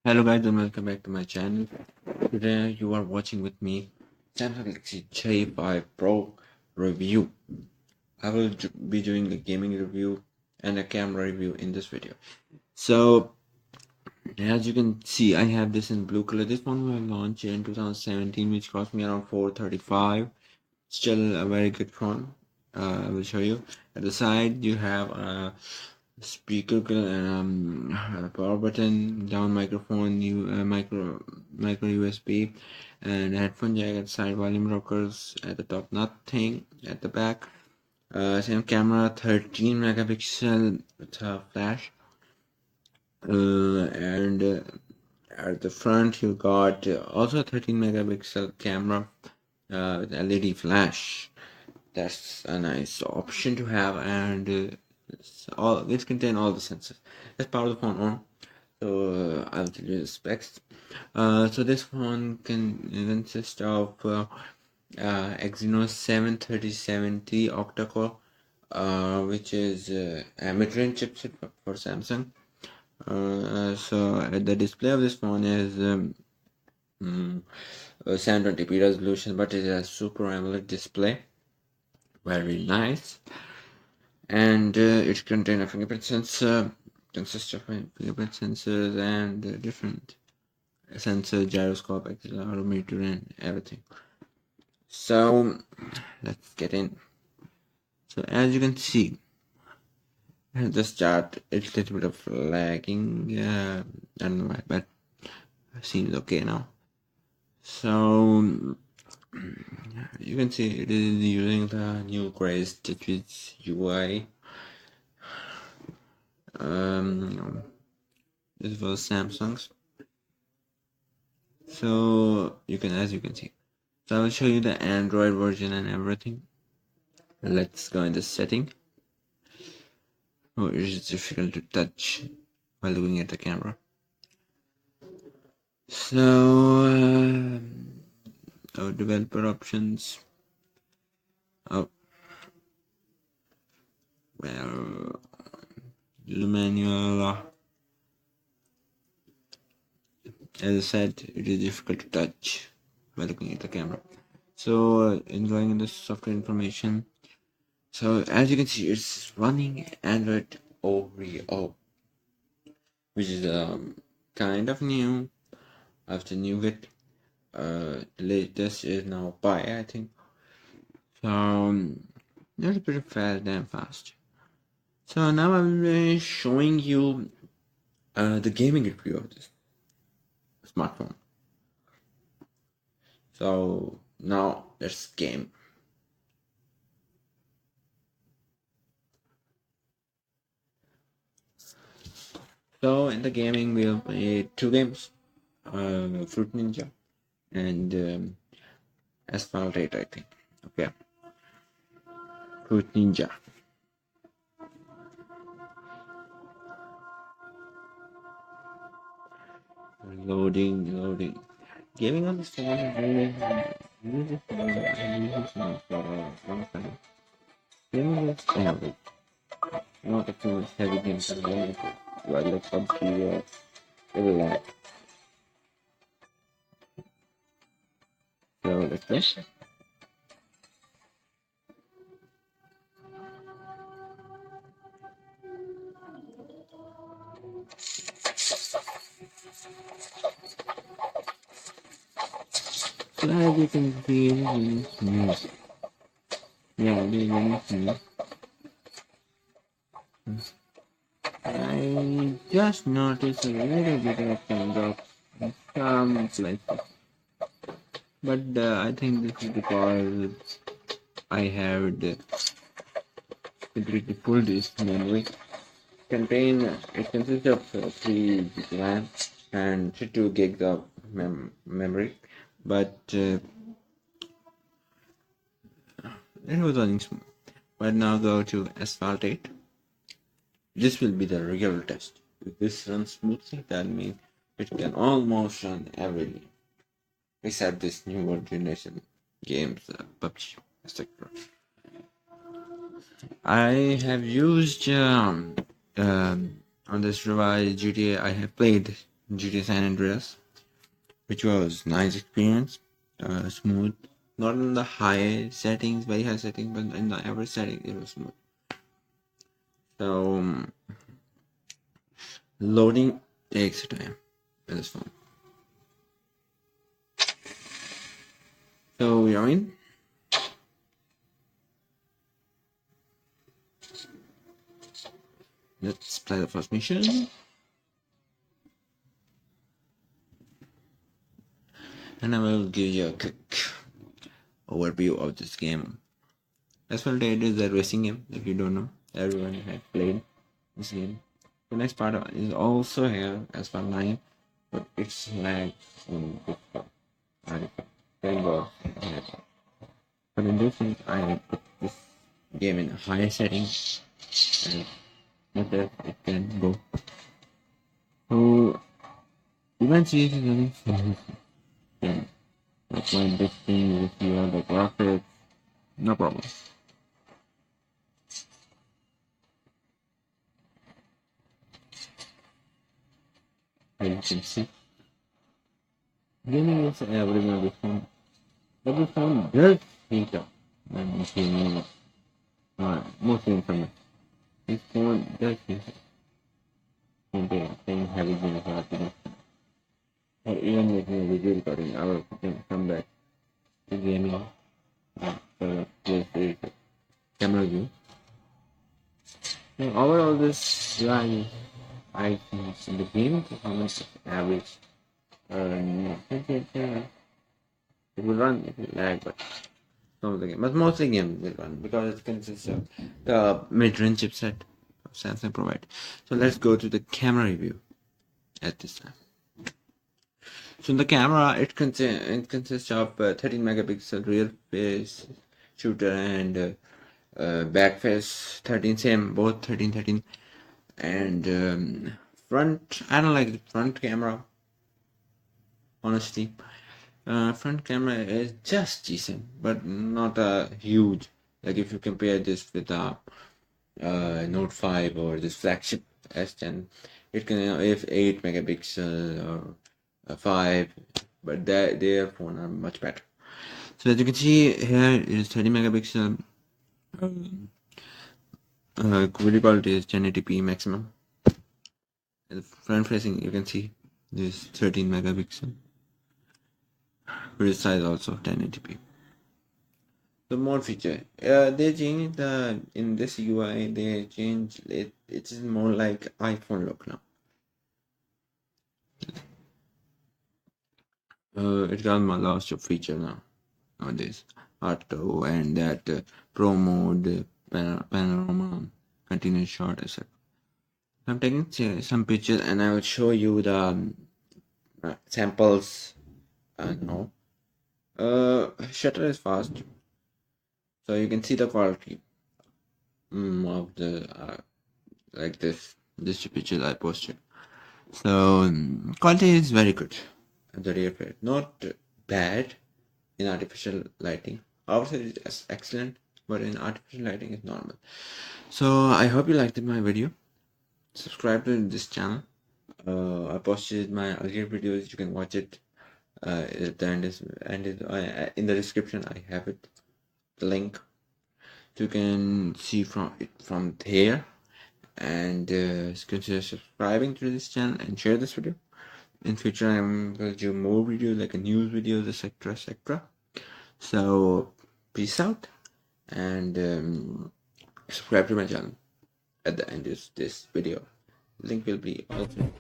Hello guys and welcome back to my channel. Today you are watching with me Samsung Galaxy J5 Pro review. I will be doing a gaming review and a camera review in this video. So as you can see, I have this in blue color. This one was launched in 2017, which cost me around 435. Still a very good phone. I will show you. At the side you have a speaker and a power button, down microphone, micro USB, and a headphone jack at the side, volume rockers at the top, nothing at the back. Same camera, 13 megapixel with a flash, and at the front you got also a 13 megapixel camera with LED flash. That's a nice option to have, and this contain all the sensors. Let's power the phone on. So I'll tell you the specs. So this phone can consist of Exynos 737T octa-core, which is a mid-range chipset for Samsung. So the display of this phone is 720p resolution, but it is a Super AMOLED display. Very nice. And it contains a fingerprint sensor, consists of fingerprint sensors and different sensor, gyroscope, accelerometer, and everything. So let's get in. So as you can see, at the start it's a little bit of lagging. I don't know why, but it seems okay now. So you can see it is using the new Grace Stitches UI. This was Samsung's. So as you can see. So I will show you the Android version and everything. Let's go in the setting. Oh, it is difficult to touch while looking at the camera. So our developer options. Oh, well, the manual. As I said, it is difficult to touch while looking at the camera. So in going in the software information. So as you can see, it's running Android Oreo, which is kind of new after Nougat. The latest is now Pie, I think. So that's pretty fast, damn fast. So now I'm showing you the gaming review of this smartphone. So now let's game. So in the gaming we'll play two games, Fruit Ninja and Asphalt 8, I think. Okay, Fruit Ninja. Loading. Gaming on this phone is really fun. I use this one for a long time. Gaming is average. Not a too much heavy games as well. Like PUBG or even that. So let's play. So as you can see, this is music. Yeah, this is smooth. I just noticed a little bit of kind of some slices. But I think this is because I have the completely full disk memory. It consists of 3 GB RAM and 2 gigs of memory, but it was running smooth. But now go to Asphalt 8. This will be the real test. If this runs smoothly, that means it can almost run every game, except this newer generation games, PUBG, etc. I have used on this revised GTA. I have played GTA San Andreas, which was nice experience, smooth. Not in the high settings, very high settings, but in the average setting, it was smooth. So loading takes time in this phone. So we are in. Let's play the first mission. And I will give you a quick overview of this game. Asphalt 8 is a racing game, if you don't know. Everyone has played this game. The next part is also here, Asphalt 9, but it's lag in this part. But in this case, I put this game in higher settings and not that it can go. So eventually it is really fun. That's why this thing you see all the graphics, no problem. As you can see, gaming is everywhere with phone. Every phone does heat up when gaming mostly in summer. This phone does heat up when they are playing heavy games or activities. Or even making a video recording, I will come back to gaming. So this camera view. So overall, this UI I think in the game performance is average. It will run, it will lag, but some of the game, but mostly game will run because it consists of the mid-range chipset Samsung provide. So let's go to the camera review at this time. So in the camera, it consists of 13 megapixel real face shooter and back face 13, same both 13 and front. I don't like the front camera, honestly. Front camera is just decent, but not huge. Like if you compare this with the Note 5 or this flagship S10, it can if 8 megapixel or 5, but their phone are much better. So as you can see here is 30 megapixel. Video quality is 1080p maximum. And the front facing, you can see this 13 megapixel. Video size also 1080p. The more feature, they changed in this UI. They changed it. It is more like iPhone look now. It got my lots of feature now nowadays. Auto and that Pro mode, panorama, continuous shot, etc. I'm taking some pictures and I will show you the samples. No, shutter is fast, so you can see the quality of the like this picture I posted. So quality is very good at the rear plate, not bad in artificial lighting. Outside is excellent, but in artificial lighting it's normal. So I hope you liked my video. Subscribe to this channel. I posted my earlier videos. You can watch it. At the end in the description. I have it, the link. So you can see from there, and consider subscribing to this channel and share this video. In future, I'm going to do more videos like a news videos, etc., etc. So peace out and subscribe to my channel at the end of this video. Link will be also.